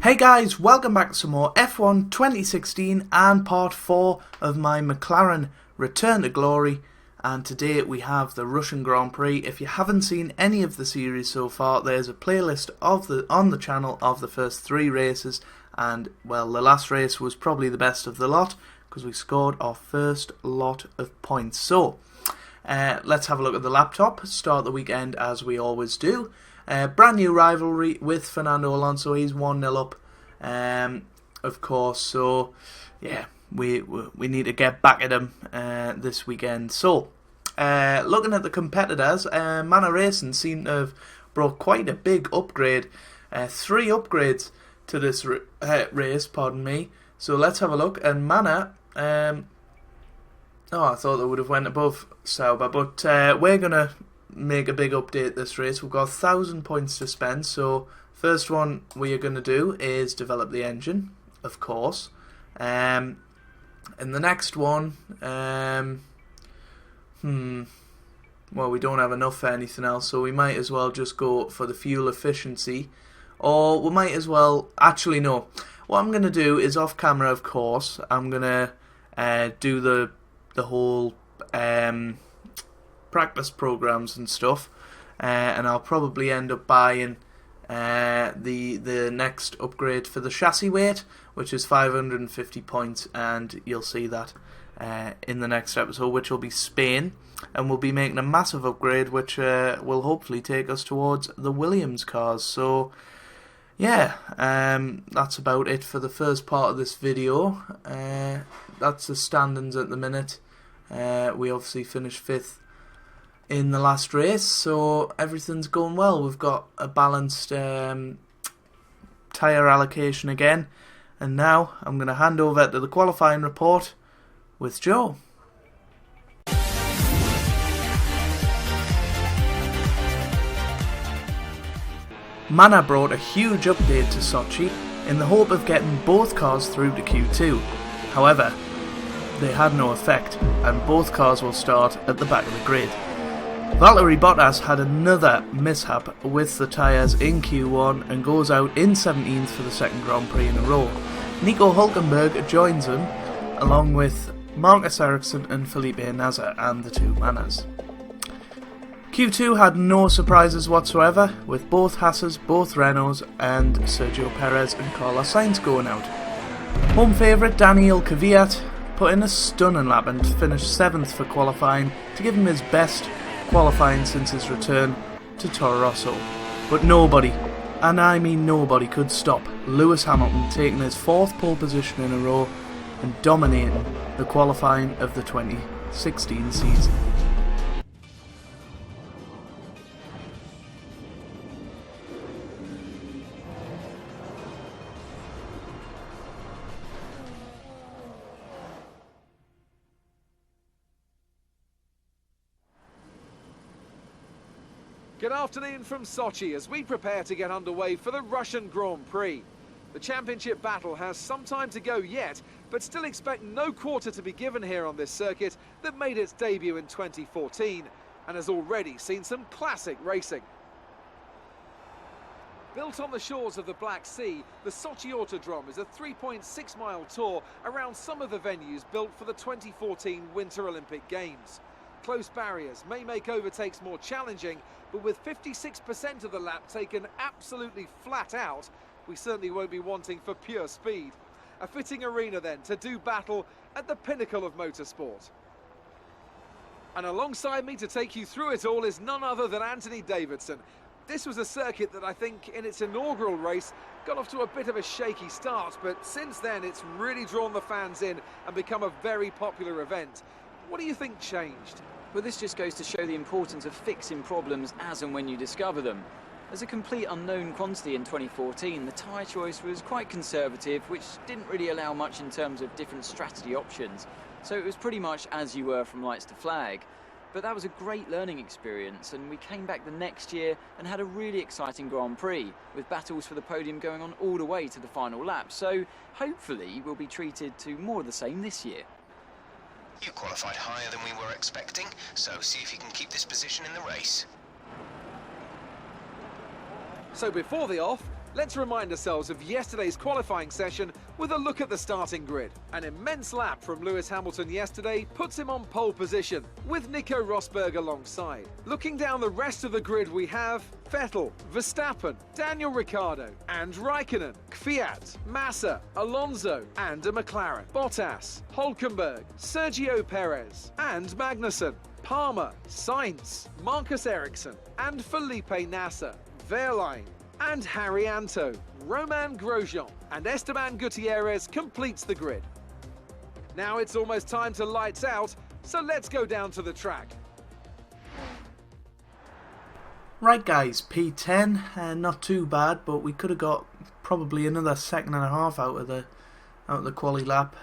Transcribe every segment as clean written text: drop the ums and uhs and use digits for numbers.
Hey guys, welcome back to some more F1 2016 and part 4 of my McLaren Return to Glory. And today we have the Russian Grand Prix. If you haven't seen any of the series so far, there's a playlist on the channel of the first 3 races. And, well, the last race was probably the best of the lot because we scored our first lot of points. So, let's have a look at the laptop, start the weekend as we always do. Brand new rivalry with Fernando Alonso. He's 1-0 up, of course. So, yeah, we need to get back at him this weekend. So, looking at the competitors, Mana Racing seem to have brought quite a big upgrade. 3 upgrades to this race, pardon me. So let's have a look. And Mana, I thought they would have went above Sauber, but we're gonna make a big update this race. We've got 1,000 points to spend. So first one we are going to do is develop the engine, of course. And the next one, well, we don't have enough for anything else, so we might as well just go for the fuel efficiency. Or we might as well, actually no. What I'm going to do is off camera, of course, I'm going to do the whole practice programs and stuff, and I'll probably end up buying the next upgrade for the chassis weight, which is 550 points, and you'll see that in the next episode, which will be Spain, and we'll be making a massive upgrade which will hopefully take us towards the Williams cars. So yeah, that's about it for the first part of this video. That's the standings at the minute. We obviously finished 5th in the last race, so everything's going well. We've got a balanced tyre allocation again, and now I'm going to hand over to the qualifying report with Joe. Mana brought a huge update to Sochi in the hope of getting both cars through to Q2. However, they had no effect, and both cars will start at the back of the grid. Valtteri Bottas had another mishap with the tyres in Q1 and goes out in 17th for the second Grand Prix in a row. Nico Hülkenberg joins him, along with Marcus Ericsson and Felipe Nasr and the 2 Manas. Q2 had no surprises whatsoever, with both Haas's, both Renault's and Sergio Perez and Carlos Sainz going out. Home favourite Daniel Kvyat put in a stunning lap and finished 7th for qualifying to give him his best qualifying since his return to Toro Rosso. But nobody, and I mean nobody, could stop Lewis Hamilton taking his 4th pole position in a row and dominating the qualifying of the 2016 season. Good afternoon from Sochi as we prepare to get underway for the Russian Grand Prix. The championship battle has some time to go yet, but still expect no quarter to be given here on this circuit that made its debut in 2014 and has already seen some classic racing. Built on the shores of the Black Sea, the Sochi Autodrome is a 3.6-mile tour around some of the venues built for the 2014 Winter Olympic Games. Close barriers may make overtakes more challenging, but with 56% of the lap taken absolutely flat out, we certainly won't be wanting for pure speed. A fitting arena then to do battle at the pinnacle of motorsport. And alongside me to take you through it all is none other than Anthony Davidson. This was a circuit that I think in its inaugural race got off to a bit of a shaky start, but since then it's really drawn the fans in and become a very popular event. What do you think changed? Well, this just goes to show the importance of fixing problems as and when you discover them. As a complete unknown quantity in 2014, the tyre choice was quite conservative, which didn't really allow much in terms of different strategy options. So it was pretty much as you were from lights to flag. But that was a great learning experience, and we came back the next year and had a really exciting Grand Prix, with battles for the podium going on all the way to the final lap. So hopefully we'll be treated to more of the same this year. You qualified higher than we were expecting, so see if you can keep this position in the race. So before the off, Let's remind ourselves of yesterday's qualifying session with a look at the starting grid. An immense lap from Lewis Hamilton yesterday puts him on pole position, with Nico Rosberg alongside. Looking down the rest of the grid, we have Vettel, Verstappen, Daniel Ricciardo and Raikkonen, Kvyat, Massa, Alonso and a McLaren, Bottas, Hülkenberg, Sergio Perez and Magnussen, Palmer, Sainz, Marcus Ericsson and Felipe Nasser, Wehrlein and Harry Anto, Romain Grosjean and Esteban Gutierrez completes the grid. Now it's almost time to lights out, so let's go down to the track. Right guys, P10, not too bad, but we could have got probably another second and a half out of the quali lap.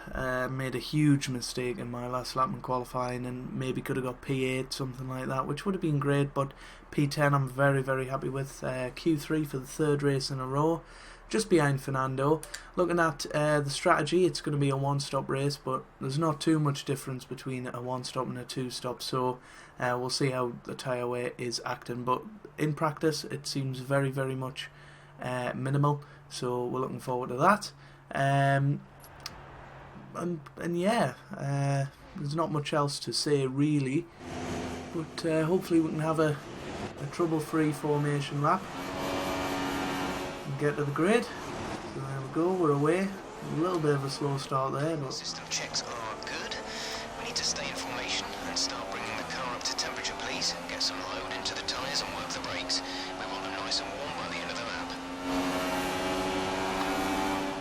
Made a huge mistake in my last lap in qualifying and maybe could have got P8, something like that, which would have been great, but P10 I'm very, very happy with. Q3 for the third race in a row, just behind Fernando. Looking at the strategy, it's going to be a one-stop race, but there's not too much difference between a one-stop and a two-stop, so we'll see how the tyre wear is acting, but in practice it seems very, very much minimal, so we're looking forward to that. And yeah, there's not much else to say really, but hopefully we can have a trouble-free formation lap and get to the grid. So there we go, we're away. A little bit of a slow start there, but System checks are good. We need to stay in formation and start bringing the car up to temperature, please. Get some load into the tyres and work the brakes. We want them nice and warm by the end of the lap.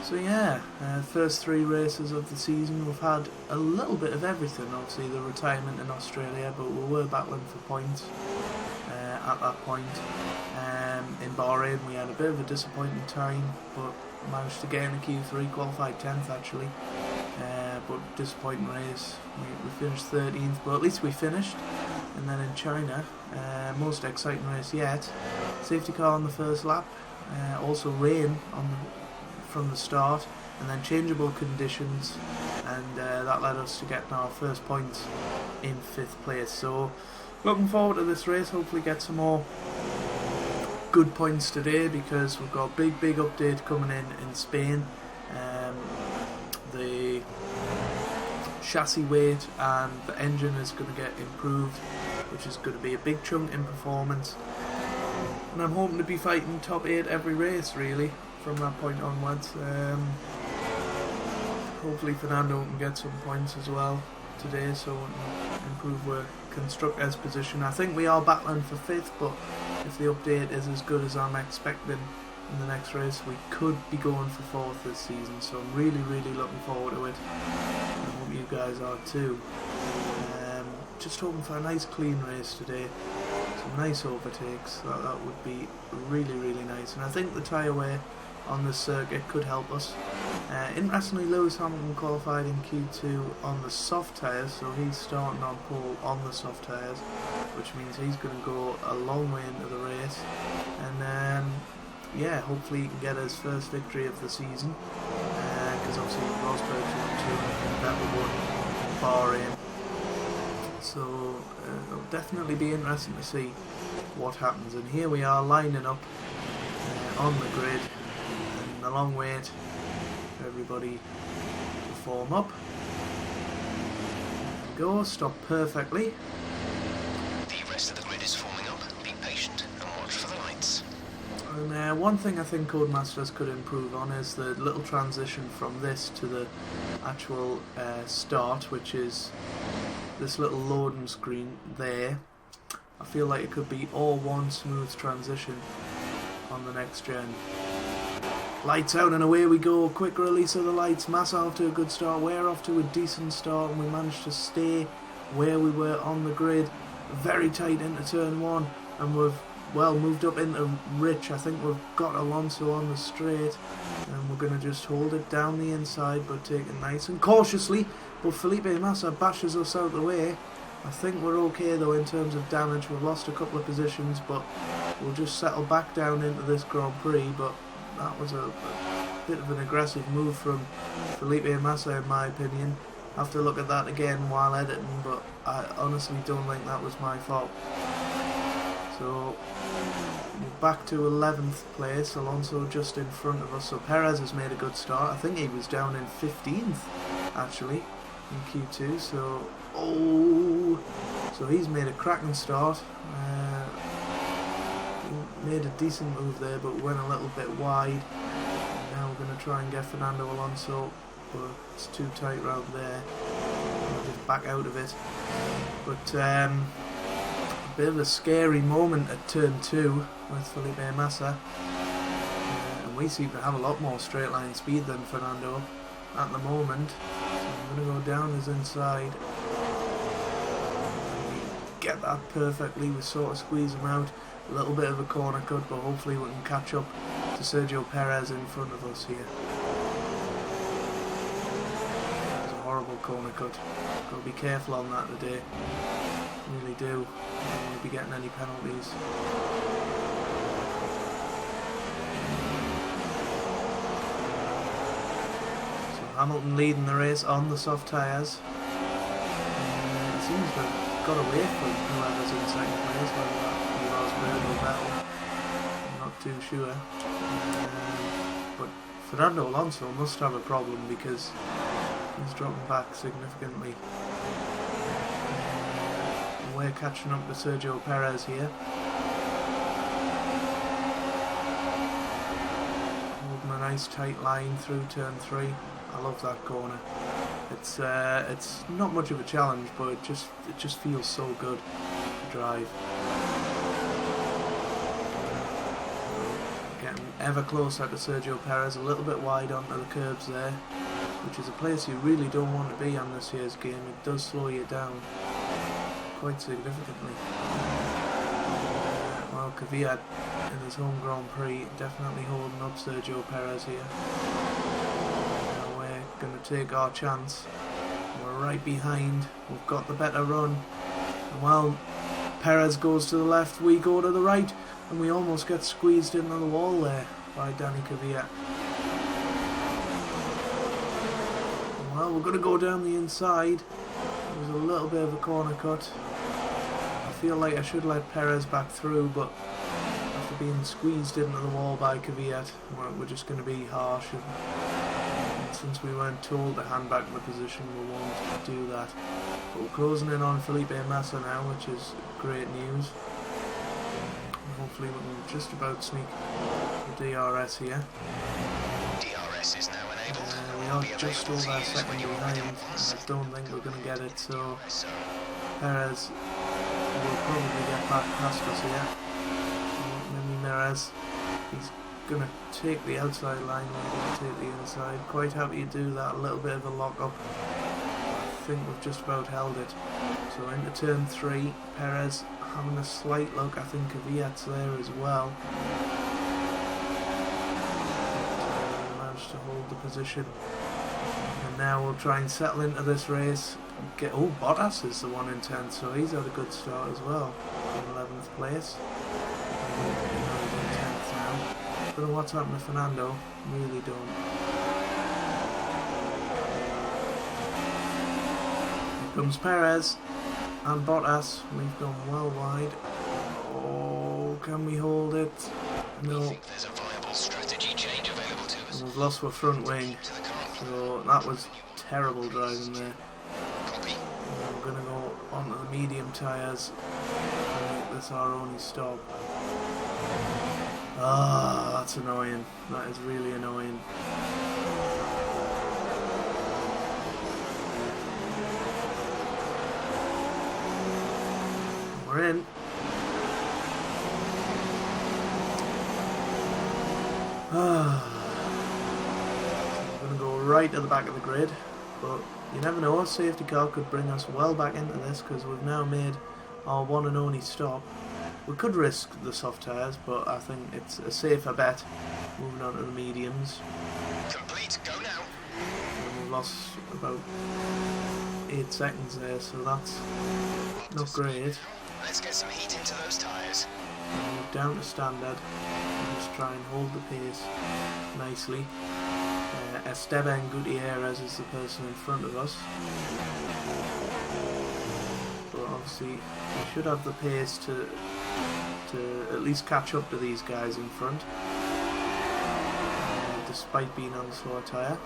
so yeah, first three races of the season, we've had a little bit of everything. Obviously the retirement in Australia, but we were battling for points at that point. In Bahrain we had a bit of a disappointing time, but managed to get in a Q3, qualified 10th actually, but disappointing race. We finished 13th, but at least we finished. And then in China, most exciting race yet, safety car on the first lap, also rain from the start, and then changeable conditions, and that led us to getting our first points in 5th place. So looking forward to this race, hopefully get some more good points today, because we've got a big update coming in Spain. The chassis weight and the engine is going to get improved, which is going to be a big chunk in performance, and I'm hoping to be fighting top 8 every race really from that point onwards. Hopefully Fernando can get some points as well today, so we can improve our constructor's position. I think we are battling for 5th, but if the update is as good as I'm expecting in the next race, we could be going for 4th this season, so I'm really looking forward to it. I hope you guys are too. Just hoping for a nice clean race today, some nice overtakes. That would be really nice, and I think the tyre wear on this circuit could help us. Interestingly, Lewis Hamilton qualified in Q2 on the soft tyres, so he's starting on pole on the soft tyres, which means he's going to go a long way into the race, and yeah, hopefully he can get his first victory of the season, because obviously Rosberg's won 2 and Vettel won Bahrain, so it'll definitely be interesting to see what happens. And here we are lining up on the grid, and a long wait for everybody to form up. There we go, stop perfectly. The rest of the grid is forming up. Be patient and watch for the lights. And one thing I think Codemasters could improve on is the little transition from this to the actual start, which is this little loading screen there. I feel like it could be all one smooth transition on the next gen. Lights out and away we go. Quick release of the lights. Massa off to a good start. We're off to a decent start, and we managed to stay where we were on the grid. Very tight into turn 1, and we've moved up into Rich. I think we've got Alonso on the straight, and we're going to just hold it down the inside, but take it nice and cautiously. But Felipe Massa bashes us out of the way. I think we're okay though in terms of damage. We've lost a couple of positions, but we'll just settle back down into this Grand Prix. But that was a bit of an aggressive move from Felipe Massa in my opinion. I have to look at that again while editing, but I honestly don't think that was my fault. So we're back to 11th place. Alonso just in front of us. So Perez has made a good start. I think he was down in 15th actually in Q2. So he's made a cracking start. He made a decent move there, but went a little bit wide. And now we're going to try and get Fernando Alonso, but it's too tight round there. We'll just back out of it. But a bit of a scary moment at turn 2 with Felipe Massa. And we seem to have a lot more straight line speed than Fernando at the moment. So I'm going to go down his inside. Get that perfectly. We sort of squeeze him out. A little bit of a corner cut, but hopefully we can catch up to Sergio Perez in front of us here. It's a horrible corner cut. Got to be careful on that today. Really do. Don't want to be getting any penalties. So Hamilton leading the race on the soft tyres. It seems to have got away from whoever's in second place, whether that be Rosberg or Vettel. I'm not too sure. But Fernando Alonso must have a problem because he's dropping back significantly. We're catching up to Sergio Perez here. Holding a nice tight line through turn 3. I love that corner. It's not much of a challenge, but it just feels so good to drive. Getting ever closer to Sergio Perez, a little bit wide onto the curbs there, which is a place you really don't want to be on this year's game. It does slow you down quite significantly. Well, Kvyat in his home Grand Prix definitely holding up Sergio Perez here. Now we're going to take our chance. We're right behind. We've got the better run. And well, Perez goes to the left, we go to the right, and we almost get squeezed into the wall there by Danny Kvyat. Well, we're going to go down the inside. There's a little bit of a corner cut. I feel like I should let Perez back through, but after being squeezed into the wall by Kvyat, we're just going to be harsh. And since we weren't told to hand back the position, we won't do that. But we're closing in on Felipe Massa now, which is great news. And hopefully we can just about sneak the DRS here. DRS is now enabled. We are just over a second behind. I don't think we're going to get it, so Perez will probably get back past us here. Maybe Perez, he's going to take the outside line, we're going to take the inside. Quite happy to do that, a little bit of a lock up. I think we've just about held it. So into turn 3, Perez having a slight look. I think Kvyat's there as well. Managed to hold the position. And now we'll try and settle into this race. Bottas is the one in 10th, so he's had a good start as well. In 11th place. He's in 10th now. Don't know what's happened to Fernando. Really don't. Here comes Perez and Bottas. We've gone well wide. Oh, can we hold it? No. There's a viable strategy change available to us. And we've lost our front wing. So that was terrible driving there. We're going to go onto the medium tyres and make this our only stop. Ah, that's annoying. That is really annoying. We're in. We're going to go right at the back of the grid, but you never know, a safety car could bring us well back into this because we've now made our one and only stop. We could risk the soft tyres, but I think it's a safer bet moving on to the mediums. Complete, go now. And we've lost about 8 seconds there, so that's not great. Let's get some heat into those tyres. Move down to standard and just try and hold the pace nicely. Esteban Gutierrez is the person in front of us. But obviously we should have the pace to to at least catch up to these guys in front, despite being on the slower tyre.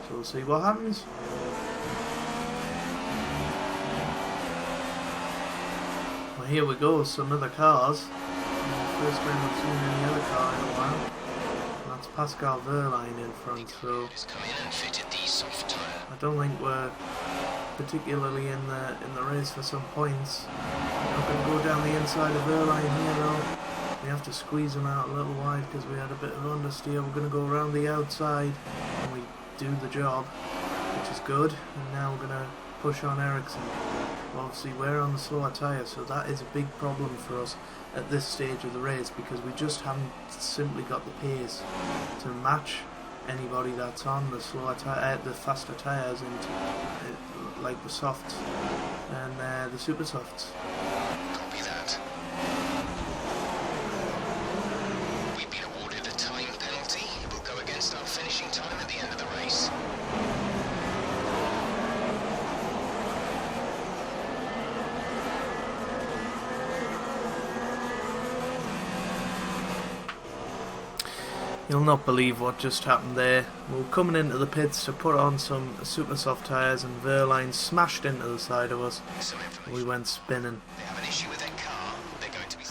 So we'll see what happens. Well, here we go, some other cars. First time I've seen any other car in a while. And that's Pascal Wehrlein in front, so I don't think we're particularly in the race for some points. We're not going to go down the inside of Wehrlein here though. We have to squeeze him out a little wide because we had a bit of understeer. We're going to go around the outside and we do the job, which is good. And now we're going to push on Ericsson. Obviously we're on the slower tyre, so that is a big problem for us at this stage of the race because we just haven't simply got the pace to match anybody that's on the slower tyre, the faster tyres, and like the softs and the super softs. Copy that. We've been awarded a time penalty. It will go against our finishing time at the end of the race. You'll not believe what just happened there. We were coming into the pits to put on some super soft tyres and Wehrlein smashed into the side of us. We went spinning. They have an issue with their car. They're going to be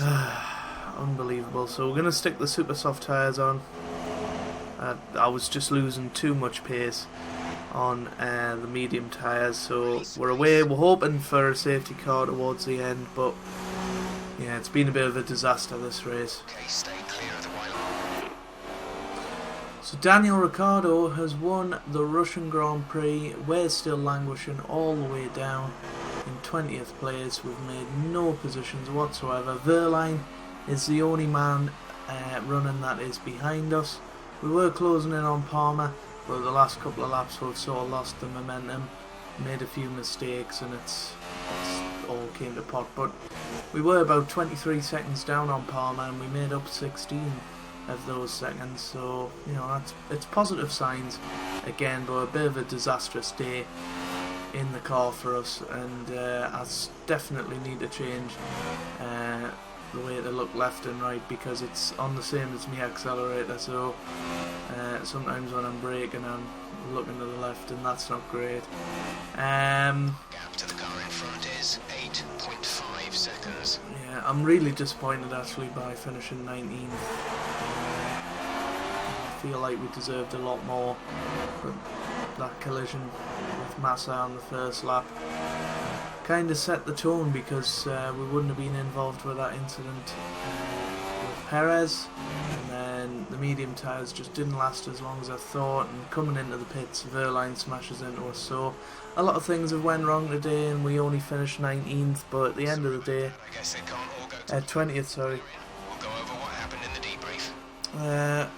Unbelievable. So we're going to stick the super soft tyres on. I was just losing too much pace on the medium tyres, so we're away. We're hoping for a safety car towards the end, but yeah, it's been a bit of a disaster this race. Okay, stay clear of the white. So Daniel Ricciardo has won the Russian Grand Prix. We're still languishing all the way down in 20th place. We've made no positions whatsoever. Wehrlein is the only man running that is behind us. We were closing in on Palmer, but the last couple of laps we've sort of lost the momentum, made a few mistakes, and it's all came to pot. But we were about 23 seconds down on Palmer, and we made up 16 of those seconds, so you know it's positive signs again, but a bit of a disastrous day in the car for us, and I definitely need to change the way to look left and right because it's on the same as my accelerator, so sometimes when I'm braking I'm looking to the left and that's not great. Gap to the car in front is 8.5 seconds. Yeah, I'm really disappointed actually by finishing 19th. I feel like we deserved a lot more, but that collision with Massa on the first lap kind of set the tone because we wouldn't have been involved with that incident with Perez, and then the medium tyres just didn't last as long as I thought, and coming into the pits Wehrlein smashes into us, so a lot of things have went wrong today and we only finished 19th, but at the end of the day, I guess they can't all go to 20th, sorry. We'll go over what happened in the debrief.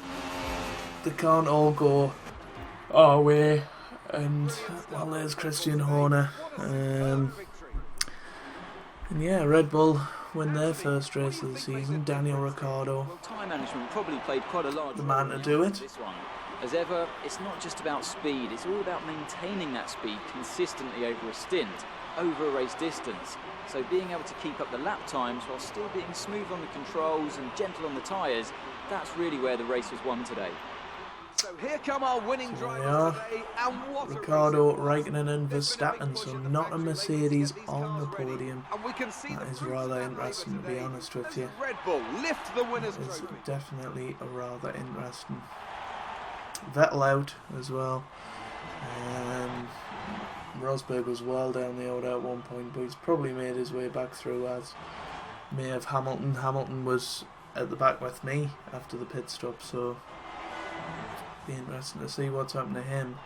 They can't all go our way, and well, there's Christian Horner, and yeah, Red Bull win their first race of the season. Daniel Ricciardo, Time management probably played quite a large the role man to in do it. this one. As ever, it's not just about speed, it's all about maintaining that speed consistently over a stint, over a race distance. So being able to keep up the lap times while still being smooth on the controls and gentle on the tyres, that's really where the race was won today. So here come our winning There they drivers are. today, and what Ricciardo, Raikkonen and Verstappen, so not a Mercedes on the podium. And we can see That the is fruits rather of their interesting, to labour be today honest with as you. Red Bull lift the winners' It's trophy. definitely a rather interesting. Vettel out as well. Rosberg was well down the order at one point, but he's probably made his way back through, as may have Hamilton. Hamilton was at the back with me after the pit stop, so be interesting to see what's happened to him.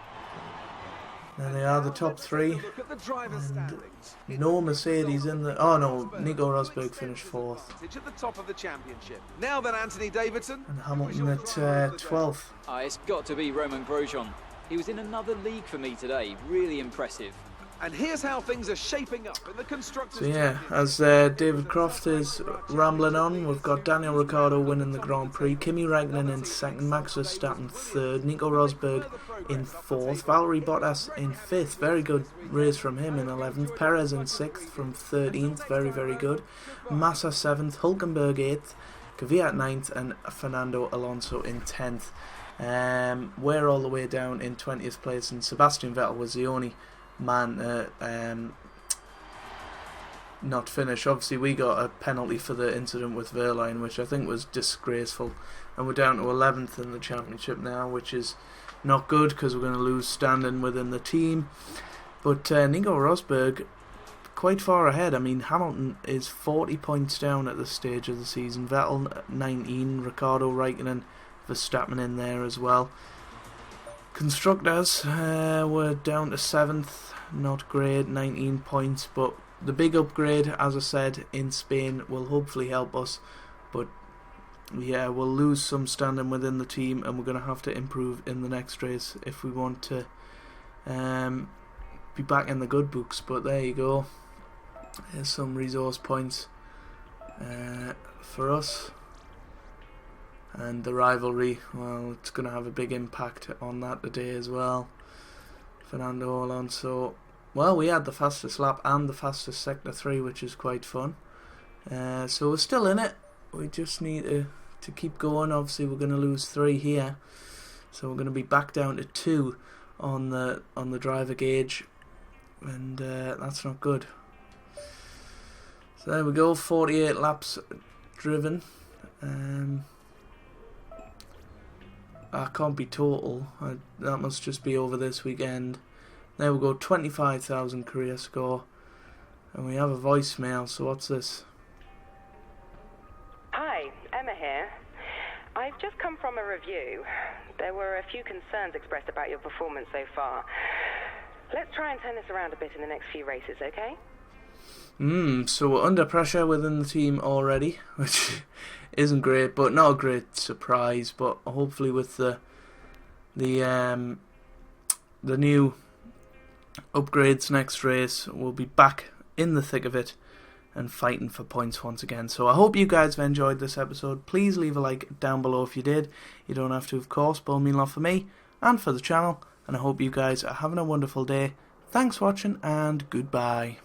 There they are, the top three, Look at the drivers' and standings. no Mercedes in the... Oh no, Nico Rosberg finished 4th, At the top of the championship. Now then, Anthony Davidson. and Hamilton at 12th. It's got to be Romain Grosjean. He was in another league for me today, really impressive. And here's how things are shaping up in the Constructors' So yeah, as David Croft is rambling on, we've got Daniel Ricciardo winning the Grand Prix, Kimi Räikkönen in second, Max Verstappen third, Nico Rosberg in fourth, Valtteri Bottas in fifth, very good race from him in 11th, Perez in sixth from 13th, very, very good, Massa 7th, Hülkenberg 8th, Kvyat 9th, and Fernando Alonso in 10th. We're all the way down in 20th place, and Sebastian Vettel was the only man not finish. Obviously we got a penalty for the incident with Verline, which I think was disgraceful, and we're down to 11th in the championship now, which is not good because we're going to lose standing within the team. But Nico Rosberg quite far ahead. I mean, Hamilton is 40 points down at this stage of the season, Vettel 19, Ricciardo, Räikkönen, Verstappen in there as well. Constructors, we're down to 7th, not great, 19 points, but the big upgrade, as I said, in Spain will hopefully help us, but yeah, we'll lose some standing within the team, and we're going to have to improve in the next race if we want to be back in the good books. But there you go, there's some resource points for us. And the rivalry, well, it's going to have a big impact on that today as well. Fernando Alonso, well, we had the fastest lap and the fastest Sector 3, which is quite fun. So we're still in it. We just need to keep going. Obviously we're going to lose 3 here, so we're going to be back down to 2 on the driver gauge, and that's not good. So there we go, 48 laps driven. I can't be total, that must just be over this weekend. There we go, 25,000 career score, and we have a voicemail, so what's this? Hi, Emma here. I've just come from a review. There were a few concerns expressed about your performance so far. Let's try and turn this around a bit in the next few races, okay? So we're under pressure within the team already, which isn't great, but not a great surprise. But hopefully with the new upgrades next race, we'll be back in the thick of it and fighting for points once again. So I hope you guys have enjoyed this episode. Please leave a like down below if you did. You don't have to, of course, but it'll mean a lot for me and for the channel. And I hope you guys are having a wonderful day. Thanks for watching, and goodbye.